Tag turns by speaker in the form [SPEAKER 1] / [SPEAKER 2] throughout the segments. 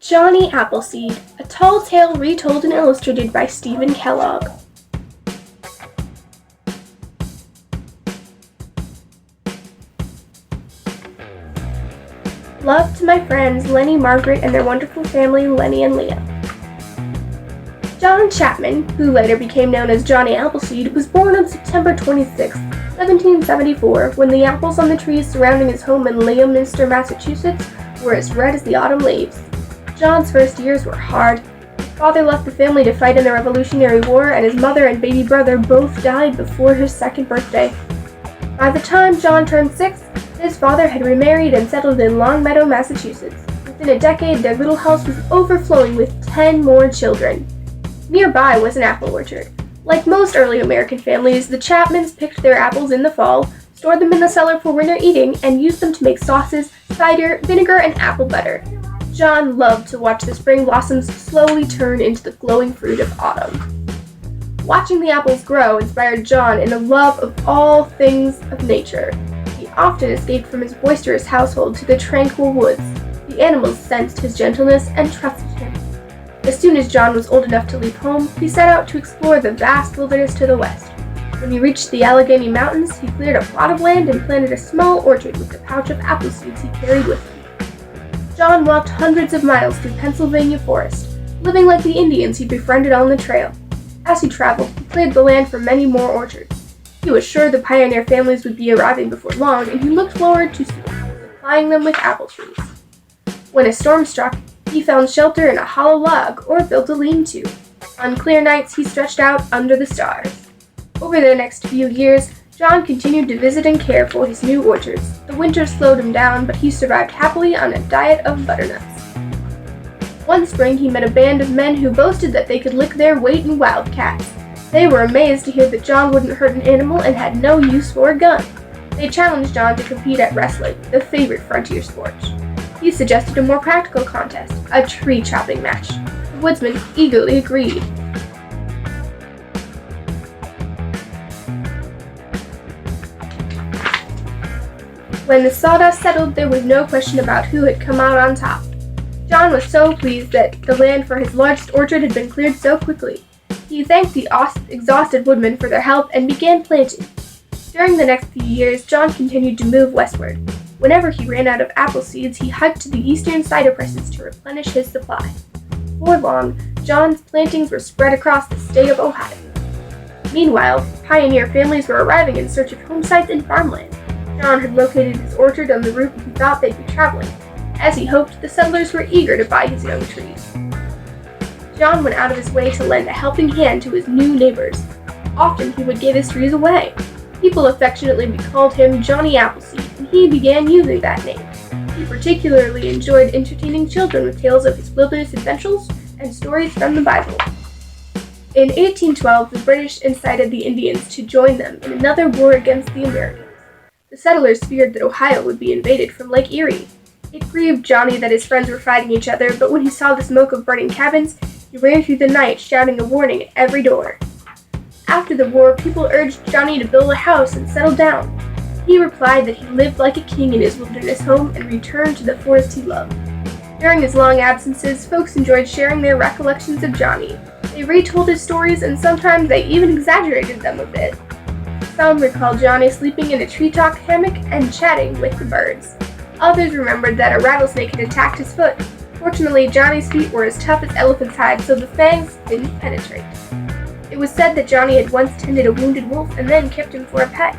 [SPEAKER 1] Johnny Appleseed, a tall tale retold and illustrated by Kellogg. Love to my friends Lenny, Margaret, and their wonderful family Lenny and Leah. John Chapman, who later became known as Johnny Appleseed, was born on September 26, 1774, when the apples on the trees surrounding his home in Leominster, Massachusetts, were as red as the autumn leaves. John's first years were hard. His father left the family to fight in the Revolutionary War, and his mother and baby brother both died before his second birthday. By the time John turned 6, his father had remarried and settled in Longmeadow, Massachusetts. Within a decade, their little house was overflowing with 10 more children. Nearby was an apple orchard. Like most early American families, the Chapmans picked their apples in the fall, stored them in the cellar for winter eating, and used them to make sauces, cider, vinegar, and apple butter. John loved to watch the spring blossoms slowly turn into the glowing fruit of autumn. Watching the apples grow inspired John in a love of all things of nature. He often escaped from his boisterous household to the tranquil woods. The animals sensed his gentleness and trusted him. As soon as John was old enough to leave home, he set out to explore the vast wilderness to the west. When he reached the Allegheny Mountains, he cleared a plot of land and planted a small orchard with the pouch of apple seeds he carried with him. John walked hundreds of miles through Pennsylvania forest, living like the Indians he befriended on the trail. As he traveled, he cleared the land for many more orchards. He was sure the pioneer families would be arriving before long, and he looked forward to supplying them with apple trees. When a storm struck, he found shelter in a hollow log or built a lean-to. On clear nights, he stretched out under the stars. Over the next few years, John continued to visit and care for his new orchards. The winter slowed him down, but he survived happily on a diet of butternuts. One spring, he met a band of men who boasted that they could lick their weight in wildcats. They were amazed to hear that John wouldn't hurt an animal and had no use for a gun. They challenged John to compete at wrestling, the favorite frontier sport. He suggested a more practical contest, a tree-chopping match. The woodsman eagerly agreed. When the sawdust settled, there was no question about who had come out on top. John was so pleased that the land for his largest orchard had been cleared so quickly. He thanked the exhausted woodmen for their help and began planting. During the next few years, John continued to move westward. Whenever he ran out of apple seeds, he hiked to the eastern cider presses to replenish his supply. Before long, John's plantings were spread across the state of Ohio. Meanwhile, pioneer families were arriving in search of home sites and farmland. John had located his orchard on the route he thought they'd be traveling. As he hoped, the settlers were eager to buy his young trees. John went out of his way to lend a helping hand to his new neighbors. Often he would give his trees away. People affectionately called him Johnny Appleseed, and he began using that name. He particularly enjoyed entertaining children with tales of his wilderness adventures and stories from the Bible. In 1812, the British incited the Indians to join them in another war against the Americans. The settlers feared that Ohio would be invaded from Lake Erie. It grieved Johnny that his friends were fighting each other, but when he saw the smoke of burning cabins, he ran through the night shouting a warning at every door. After the war, people urged Johnny to build a house and settle down. He replied that he lived like a king in his wilderness home and returned to the forest he loved. During his long absences, folks enjoyed sharing their recollections of Johnny. They retold his stories, and sometimes they even exaggerated them a bit. Some recalled Johnny sleeping in a treetop hammock and chatting with the birds. Others remembered that a rattlesnake had attacked his foot. Fortunately, Johnny's feet were as tough as elephant's hide, so the fangs didn't penetrate. It was said that Johnny had once tended a wounded wolf and then kept him for a pet.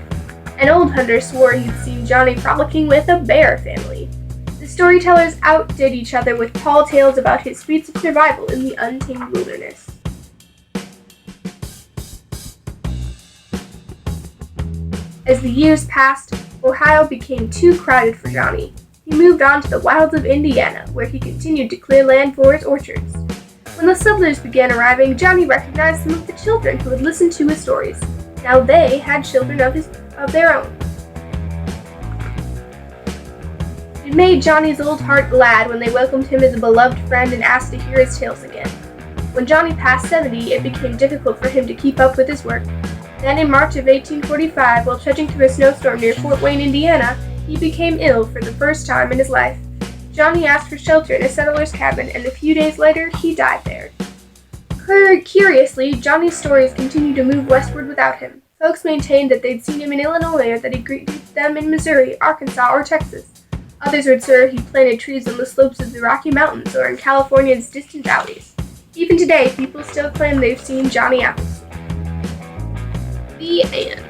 [SPEAKER 1] An old hunter swore he'd seen Johnny frolicking with a bear family. The storytellers outdid each other with tall tales about his feats of survival in the untamed wilderness. As the years passed, Ohio became too crowded for Johnny. He moved on to the wilds of Indiana, where he continued to clear land for his orchards. When the settlers began arriving, Johnny recognized some of the children who had listened to his stories. Now they had children of their own. It made Johnny's old heart glad when they welcomed him as a beloved friend and asked to hear his tales again. When Johnny passed 70, it became difficult for him to keep up with his work. Then in March of 1845, while trudging through a snowstorm near Fort Wayne, Indiana, he became ill for the first time in his life. Johnny asked for shelter in a settler's cabin, and a few days later, he died there. Curiously, Johnny's stories continue to move westward without him. Folks maintained that they'd seen him in Illinois or that he greeted them in Missouri, Arkansas, or Texas. Others would say he planted trees on the slopes of the Rocky Mountains or in California's distant valleys. Even today, people still claim they've seen Johnny Appleseed. The end.